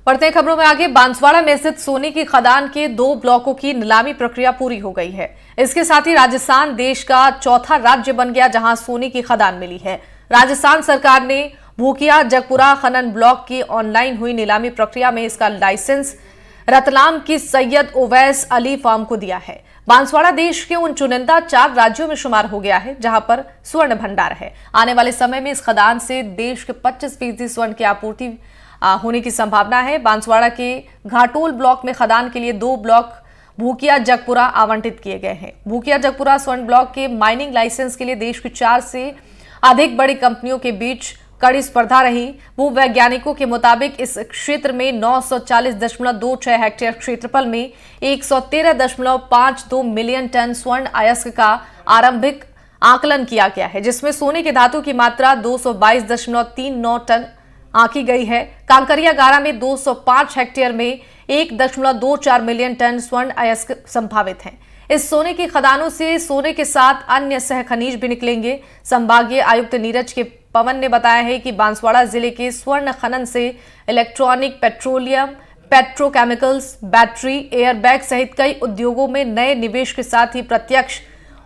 बढ़ते हैं खबरों में आगे। बांसवाड़ा में स्थित सोने की खदान के 2 ब्लॉकों की नीलामी प्रक्रिया पूरी हो गई है। इसके साथ ही राजस्थान देश का चौथा राज्य बन गया जहां सोने की खदान मिली है। राजस्थान सरकार ने भूकिया जगपुरा खनन ब्लॉक की ऑनलाइन हुई नीलामी प्रक्रिया में इसका लाइसेंस रतलाम की सैयद ओवैस अली फार्म को दिया है। बांसवाड़ा देश के उन चुनिंदा 4 राज्यों में शुमार हो गया है जहां पर स्वर्ण भंडार है। आने वाले समय में इस खदान से देश के 25% स्वर्ण की आपूर्ति होने की संभावना है। बांसवाड़ा के घाटोल ब्लॉक में खदान के लिए 2 ब्लॉक भूकिया जगपुरा आवंटित किए गए हैं। भूकिया जगपुरा स्वर्ण ब्लॉक के माइनिंग लाइसेंस के लिए देश की 4 से अधिक बड़ी कंपनियों के बीच कड़ी स्पर्धा रही। भूवैज्ञानिकों के मुताबिक इस क्षेत्र में 940.26 हेक्टेयर क्षेत्रफल में 113.52 मिलियन टन स्वर्ण अयस्क का आरंभिक आकलन किया गया है, जिसमें सोने के धातु की मात्रा 222.39 टन आंकी गई है। कांकरिया गारा में 205 हेक्टेयर में 1.24 मिलियन टन स्वर्ण अयस्क संभावित हैं। इस सोने की खदानों से सोने के साथ अन्य सह खनिज भी निकलेंगे। संभागीय आयुक्त नीरज के पवन ने बताया है कि बांसवाड़ा जिले के स्वर्ण खनन से electronic, petroleum, petrochemicals, battery, airbag सहित कई उद्योगों में नए निवेश के साथ ही प्रत्यक्ष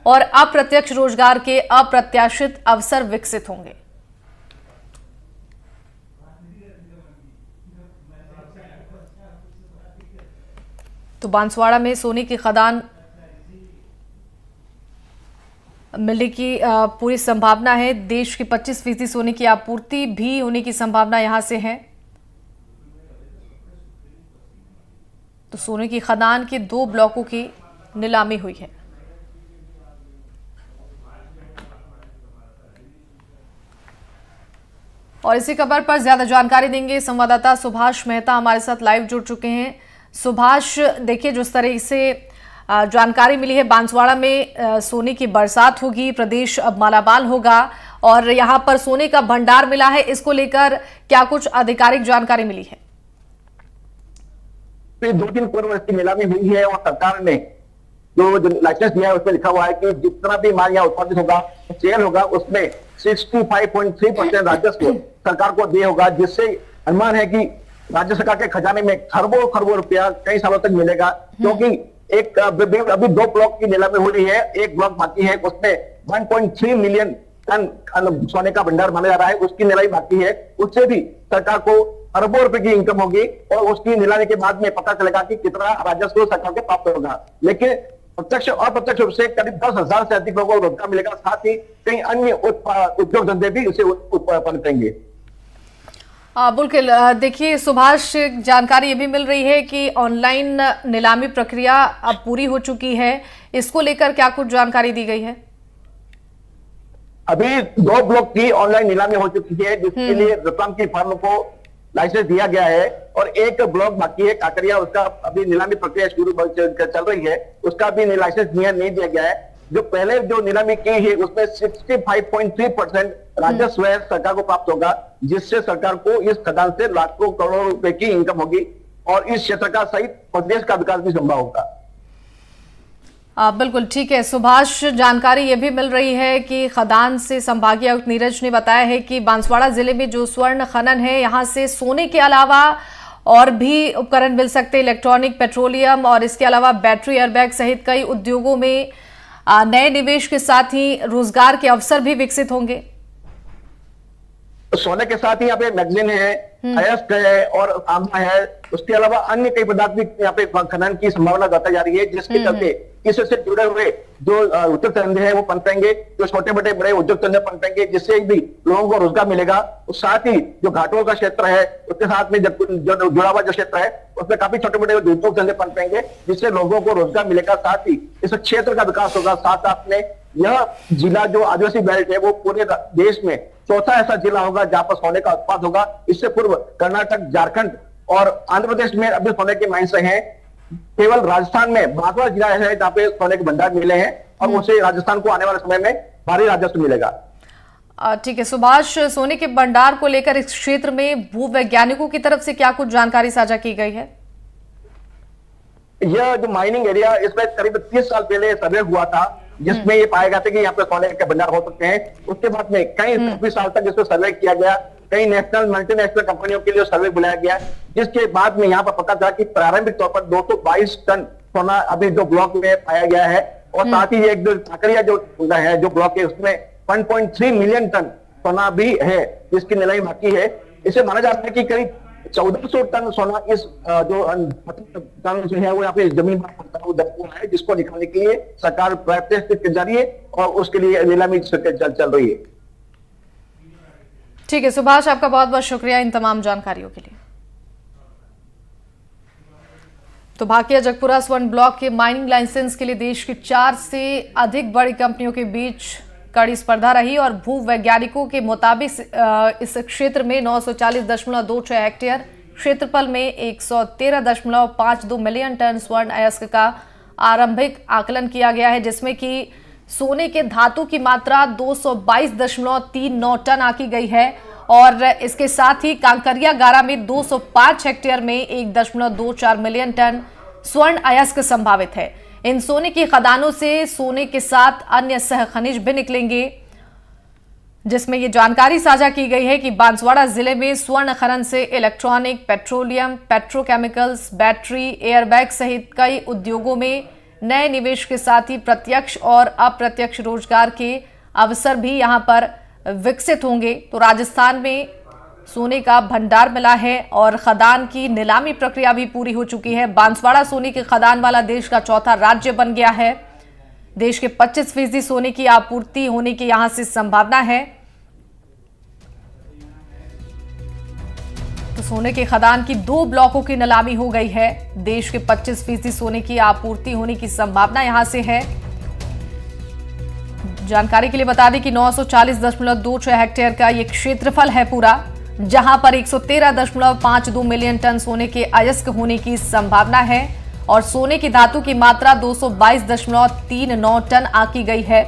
और अप्रत्यक्ष रोजगार के अप्रत्याशित अवसर विकसित होंगे। तो बांसवाड़ा में सोने की खदान मिलने की पूरी संभावना है। देश की 25% सोने की आपूर्ति भी होने की संभावना यहां से है। तो सोने की खदान के 2 ब्लॉकों की नीलामी हुई है। और इसी खबर पर ज्यादा जानकारी देंगे संवाददाता सुभाष मेहता हमारे साथ लाइव जुड़ चुके हैं। सुभाष, देखिए जिस तरह से जानकारी मिली है, बांसवाड़ा में सोने की बरसात होगी, प्रदेश अब मालामाल होगा और यहां पर सोने का भंडार मिला है। इसको लेकर क्या कुछ आधिकारिक जानकारी मिली है? 2 दिन पूर्व इसकी नीलामी हुई है और सरकार ने जो लाइसेंस दिया है उसमें लिखा हुआ है कि जितना भी माल यहाँ उत्पादित होगा, सेल होगा, उसमें 65.3% राजस्व सरकार को दिया होगा, जिससे अनुमान है कि राज्य सरकार के खजाने में खरबों रुपया कई सालों तक मिलेगा। क्योंकि अभी 2 ब्लॉक की नीलामी हो रही है, 1 ब्लॉक बाकी है, उसमें 1.3 मिलियन टन सोने का भंडार माना जा रहा है, उसकी नीलामी बाकी है। उससे भी सरकार को अरबों रुपए की इनकम होगी और उसकी नीलामी के बाद में पता चलेगा कि कितना राजस्व सरकार को प्राप्त होगा। लेकिन प्रत्यक्ष और अप्रत्यक्ष रूप से करीब 10,000 से अधिक लोगों को रोजगार मिलेगा, साथ ही कई अन्य उद्योग धंधे भी इसे पनपेंगे। बिल्कुल, देखिए सुभाष, जानकारी ये भी मिल रही है कि ऑनलाइन नीलामी प्रक्रिया अब पूरी हो चुकी है। इसको लेकर क्या कुछ जानकारी दी गई है? अभी 2 ब्लॉक की ऑनलाइन नीलामी हो चुकी है, जिसके लिए रतलाम की फर्म को लाइसेंस दिया गया है और 1 ब्लॉक बाकी है काकरिया, उसका अभी नीलामी प्रक्रिया शुरू चल रही है, उसका भी लाइसेंस नहीं दिया गया है। जो पहले जो नीलामी की है उसमें 65.3% राजस्व सरकार को प्राप्त होगा, जिससे सरकार को इस खदान से लाखों करोड़ रुपए की इनकम होगी और इस क्षेत्र का सहित प्रदेश का विकास भी संभव होगा। बिल्कुल ठीक है सुभाष, जानकारी ये भी मिल रही है कि खदान से संभागीय आयुक्त नीरज ने बताया है कि बांसवाड़ा जिले में जो स्वर्ण खनन है, यहाँ से सोने के अलावा और भी उपकरण मिल सकते हैं, इलेक्ट्रॉनिक, पेट्रोलियम और इसके अलावा बैटरी, एयरबैग सहित कई उद्योगों में नए निवेश के साथ ही रोजगार के अवसर भी विकसित होंगे। सोने के साथ ही यहाँ पे मैगजीन है, अयस्क है और तांबा है, उसके अलावा अन्य कई पदार्थ भी यहाँ पे खनन की संभावना बताई जा रही है, जिसके चलते इससे जुड़े हुए जो उद्योग धंधे हैं वो पनपेंगे, जो छोटे बड़े उद्योग धंधे पनपेंगे, जिससे भी लोगों को रोजगार मिलेगा। और साथ ही जो घाटों का क्षेत्र है उसके साथ में जो जुड़ा हुआ जो क्षेत्र है उसमें काफी छोटे बड़े उद्योग धंधे पनपेंगे, जिससे लोगों को रोजगार मिलेगा, साथ ही इस क्षेत्र का विकास होगा। साथ में यह जिला जो आदिवासी बेल्ट है वो पूरे देश में चौथा ऐसा जिला होगा जहां पर सोने का उत्पाद होगा। इससे पूर्व कर्नाटक, झारखंड और आंध्र प्रदेश में अभी सोने के माइंस हैं। केवल राजस्थान में बांसवाड़ा जिला है जहां पे सोने के भंडार मिले हैं और उसे राजस्थान को आने वाले समय में भारी राजस्व मिलेगा। ठीक है सुभाष, सोने के भंडार को लेकर इस क्षेत्र में भूवैज्ञानिकों की तरफ से क्या कुछ जानकारी साझा की गई है? यह जो माइनिंग एरिया, इसमें करीब 30 साल पहले सर्वे हुआ था, जिसमें ये पाया गया था कि यहाँ पे सोने के भंडार हो सकते हैं। उसके बाद में कई 20 साल तक इसको सर्वे किया गया कई नेशनल मल्टीनेशनल कंपनियों के लिए सर्वे बुलाया गया, जिसके बाद में यहाँ पर पता चला कि प्रारंभिक तौर पर 222 टन सोना अभी जो ब्लॉक में पाया गया है, और साथ ही एक जो काकरिया जो है जो ब्लॉक है उसमें 1.3 मिलियन टन सोना भी है, जिसकी नीलामी बाकी है। इसे माना जाता है कि करीब 1400 टन सोना इस जो टन जो है वो यहाँ पे जमीन पर है, जिसको निकालने के लिए सरकार प्रयास कर जा रही है और उसके लिए नीलामी चल रही है। ठीक है सुभाष, आपका बहुत बहुत शुक्रिया इन तमाम जानकारियों के लिए। तो भाकिया जगपुरा स्वर्ण ब्लॉक के माइनिंग लाइसेंस के लिए देश की 4 से अधिक बड़ी कंपनियों के बीच कड़ी स्पर्धा रही और भूवैज्ञानिकों के मुताबिक इस क्षेत्र में 940.26 हेक्टेयर क्षेत्रफल में 113.52 मिलियन टन स्वर्ण अयस्क का आरंभिक आकलन किया गया है, जिसमें कि सोने के धातु की मात्रा 222.39 टन आकी गई है और इसके साथ ही कांकरिया गारा में 205 हेक्टेयर में 1.24 मिलियन टन स्वर्ण अयस्क संभावित है। इन सोने की खदानों से सोने के साथ अन्य सह खनिज भी निकलेंगे, जिसमें ये जानकारी साझा की गई है कि बांसवाड़ा जिले में स्वर्ण खनन से electronic, petroleum, petrochemicals, battery, airbag सहित कई उद्योगों में नए निवेश के साथ ही प्रत्यक्ष और अप्रत्यक्ष रोजगार के अवसर भी यहां पर विकसित होंगे। तो राजस्थान में सोने का भंडार मिला है और खदान की नीलामी प्रक्रिया भी पूरी हो चुकी है। बांसवाड़ा सोने की खदान वाला देश का चौथा राज्य बन गया है। देश के 25% सोने की आपूर्ति होने की यहां से संभावना है। तो सोने के खदान की 2 ब्लॉकों की नीलामी हो गई है। देश के 25% सोने की आपूर्ति होने की संभावना यहां से है। जानकारी के लिए बता दें कि 940.26 हेक्टेयर का ये क्षेत्रफल है पूरा, जहां पर 113.52 मिलियन टन सोने के अयस्क होने की संभावना है और सोने की धातु की मात्रा 222.39 टन आकी गई है।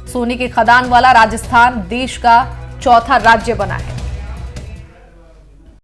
सोने की खदान वाला राजस्थान देश का चौथा राज्य बना है।